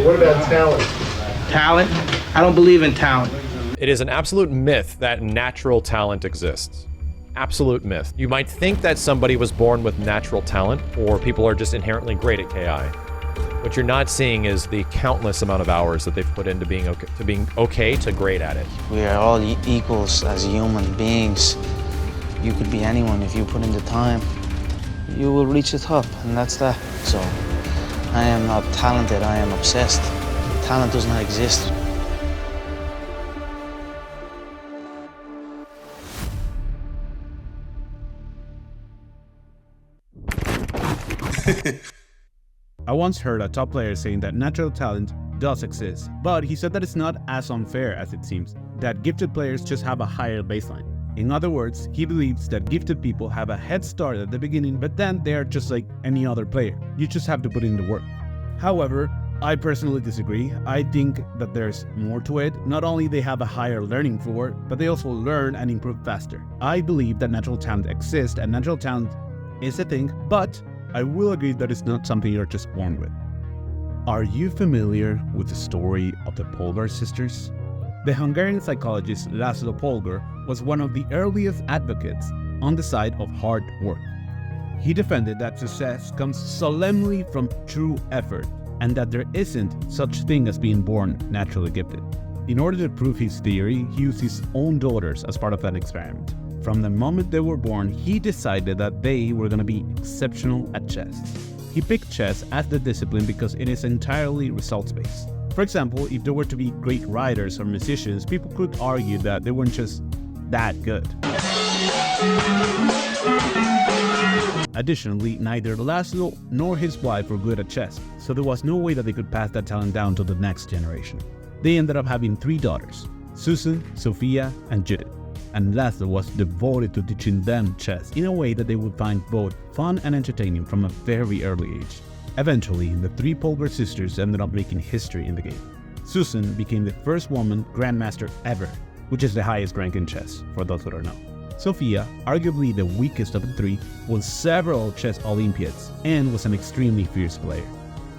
But what about talent? Talent? I don't believe in talent. It is an absolute myth that natural talent exists. Absolute myth. You might think that somebody was born with natural talent, or people are just inherently great at KI. What you're not seeing is the countless amount of hours that they've put into being okay to great at it. We are all equals as human beings. You could be anyone if you put in the time. You will reach the top, and that's that. So, I am not talented, I am obsessed. Talent does not exist. I once heard a top player saying that natural talent does exist, but he said that it's not as unfair as it seems, that gifted players just have a higher baseline. In other words, he believes that gifted people have a head start at the beginning, but then they are just like any other player. You just have to put in the work. However, I personally disagree. I think that there's more to it. Not only they have a higher learning floor, but they also learn and improve faster. I believe that natural talent exists and natural talent is a thing, but I will agree that it's not something you're just born with. Are you familiar with the story of the Polgar sisters? The Hungarian psychologist Laszlo Polgar was one of the earliest advocates on the side of hard work. He defended that success comes solemnly from true effort and that there isn't such thing as being born naturally gifted. In order to prove his theory, he used his own daughters as part of that experiment. From the moment they were born, he decided that they were going to be exceptional at chess. He picked chess as the discipline because it is entirely results-based. For example, if they were to be great writers or musicians, people could argue that they weren't just that good. Additionally, neither Laszlo nor his wife were good at chess, so there was no way that they could pass that talent down to the next generation. They ended up having 3 daughters, Susan, Sofia, and Judith, and Laszlo was devoted to teaching them chess in a way that they would find both fun and entertaining from a very early age. Eventually, the 3 Polgar sisters ended up making history in the game. Susan became the first woman grandmaster ever, which is the highest rank in chess, for those who don't know. Sofia, arguably the weakest of the 3, won several chess Olympiads and was an extremely fierce player.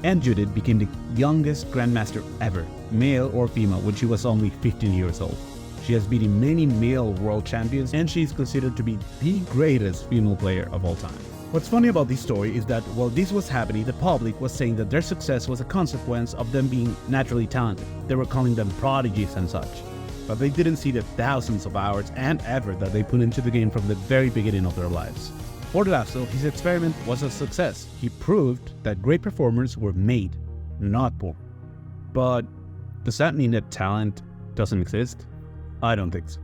And Judith became the youngest grandmaster ever, male or female, when she was only 15 years old. She has beaten many male world champions, and she is considered to be the greatest female player of all time. What's funny about this story is that while this was happening, the public was saying that their success was a consequence of them being naturally talented. They were calling them prodigies and such. But they didn't see the thousands of hours and effort that they put into the game from the very beginning of their lives. For Laszlo, his experiment was a success. He proved that great performers were made, not born. But does that mean that talent doesn't exist? I don't think so.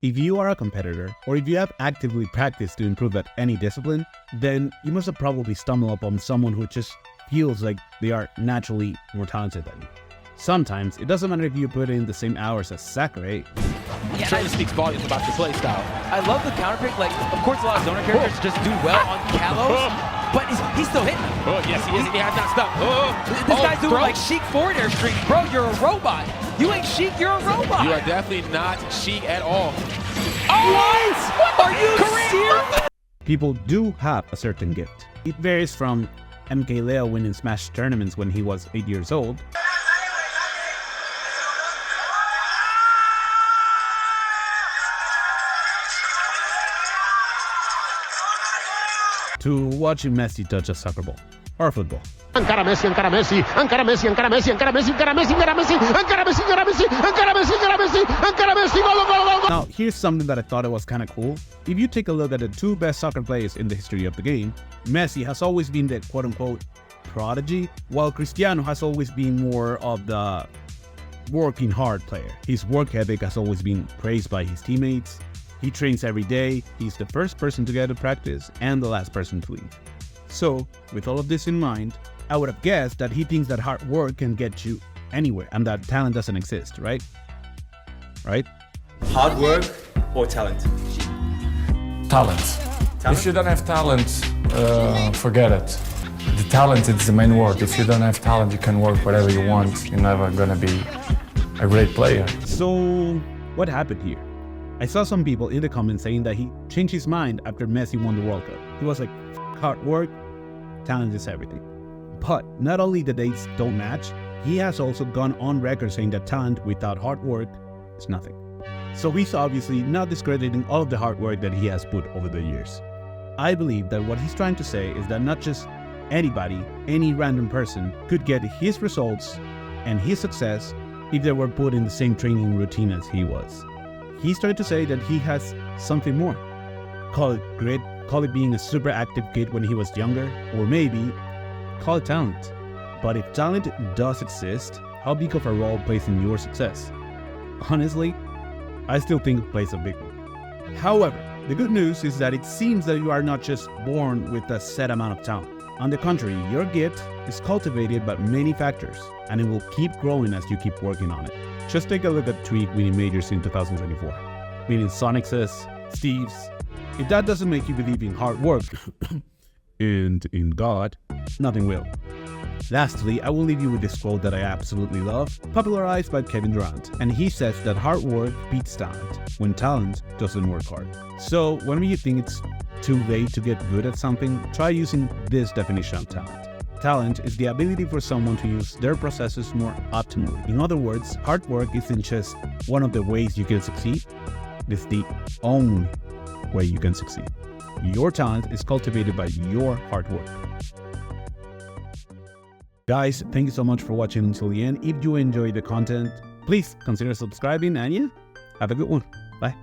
If you are a competitor, or if you have actively practiced to improve at any discipline, then you must have probably stumbled upon someone who just feels like they are naturally more talented than you. Sometimes, it doesn't matter if you put in the same hours as Sakurai. Yeah, surely speaks volumes about your play style. I love the counter pick. Like, of course, a lot of zoner characters just do well on Kalos, but he's still hitting them. Oh, yes, he is. He has not stopped. This guy's doing like Sheik forward air streak. Bro, you're a robot. You ain't Sheik, you're a robot. You are definitely not Sheik at all. Oh, what? Are you serious? People do have a certain gift. It varies from MK Leo winning Smash tournaments when he was 8 years old, to watching Messi touch a soccer ball or football. Encara Messi, encara Messi, encara Messi, encara Messi, encara Messi, encara Messi, encara Messi, encara Messi, encara Messi, encara Messi, encara Messi, encara Messi, gol, gol, gol. Now, here's something that I thought it was kind of cool. If you take a look at the 2 best soccer players in the history of the game, Messi has always been the quote-unquote prodigy, while Cristiano has always been more of the working hard player. His work ethic has always been praised by his teammates. He trains every day, he's the first person to get to practice and the last person to leave. So, with all of this in mind, I would have guessed that he thinks that hard work can get you anywhere and that talent doesn't exist, right? Right? Hard work or talent? Talent. If you don't have talent, forget it. The talent is the main word. If you don't have talent, you can work whatever you want. You're never gonna be a great player. So, what happened here? I saw some people in the comments saying that he changed his mind after Messi won the World Cup. He was like, hard work, talent is everything. But not only the dates don't match, he has also gone on record saying that talent without hard work is nothing. So he's obviously not discrediting all of the hard work that he has put over the years. I believe that what he's trying to say is that not just anybody, any random person, could get his results and his success if they were put in the same training routine as he was. He's trying to say that he has something more. Call it grit, call it being a super active kid when he was younger, or maybe call it talent. But if talent does exist, how big of a role plays in your success? Honestly, I still think it plays a big one. However, the good news is that it seems that you are not just born with a set amount of talent. On the contrary, your gift is cultivated by many factors, and it will keep growing as you keep working on it. Just take a look at Tweek winning majors in 2024, winning Sonics's, Steve's. If that doesn't make you believe in hard work and in God, nothing will. Lastly, I will leave you with this quote that I absolutely love, popularized by Kevin Durant, and he says that hard work beats talent when talent doesn't work hard. So whenever you think it's too late to get good at something, try using this definition of talent. Talent is the ability for someone to use their processes more optimally. In other words, hard work isn't just one of the ways you can succeed, it's the only way you can succeed. Your talent is cultivated by your hard work. Guys, thank you so much for watching until the end. If you enjoyed the content, please consider subscribing, and yeah, have a good one. Bye.